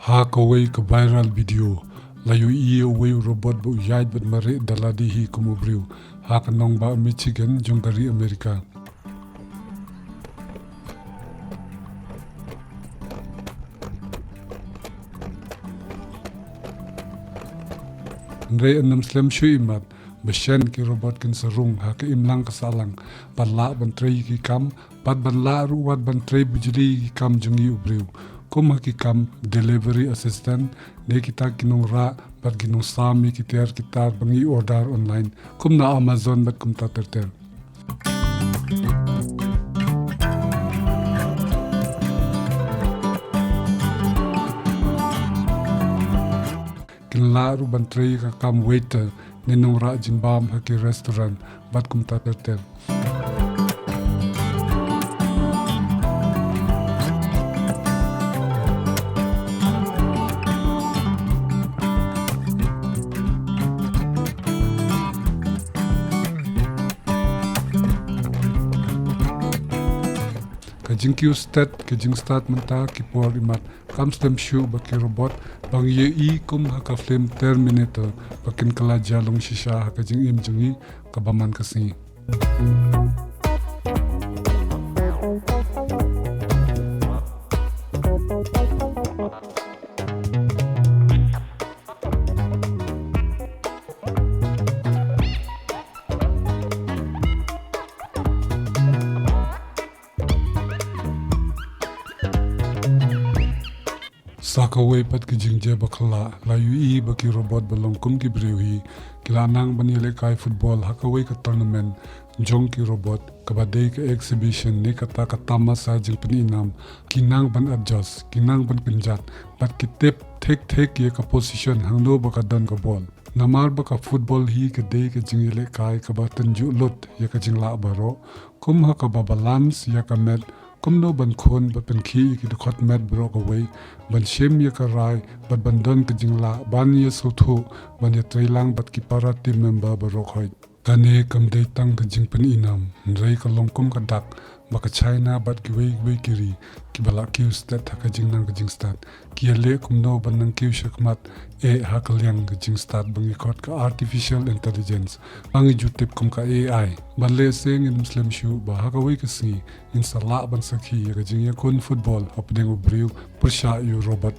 Ha kawei ka viral video layu iohi robot bu iaid bat mareh daladi hi kumubriu ha ka nong ba Michigan jongkari Amerika. Nre anam slem shu imat beshen ki robot kin sarung ha ka imlang kasalang balah ban trei ki kam bat ban la ruwat ban trei bujli ki kam jungi ubriu kum ha ki kam delivery assistant ne kita kinong ra bat kinong sami kiter kitar bangi order online kum na Amazon bat kum ta terter. Kinlaru bantrei ka kam waiter ninong ra jingbam ha ki restaurant bat kum ta terter. Kajing stat kajing start menta ki por imat kam stem shu baki robot bang ye I kum ha ka khlem terminator bakin kala jalong shisha ha kajing im jungi kabaman kasi. Kawei pat ki jingjia bakla layu I baki robot balong kum ki brewhi kila nang bani lekai football ha kawei ka tournament jong ki robot kabadei ka exhibition ne kata katama sa jingpynmih nam kinang ban adjust kinang ban pinjat bat ki tep thek ye ka position hangno baka don ka ball namar baka football hi ka dei ka jingi lekai ka ba tanju lot ye ka jingla baroh kum ha ka ba balance ya ka met kumno ban khon bat ban khi ki khot met bro ka wei ban shem ye ka rai bat ban don ka jingla ban ye sothu ban ye trailang bat ki para team member bro khoi kane kam dei tang ka jingpynmih nam rei ka longkum ka dak baka China bat ki wei kiri ki bala ki stat ha ka jingnang ka jing stat ki le kumno ban nang ki shakmat ha ka liang ka jing stat bangi khot ka artificial intelligence bangi jutip kum ka AI ban le seng in muslim shu ba ha ka wei ka si in sala ban sakhi ka jing ye kun football hopdeng ubriu pursha yu robot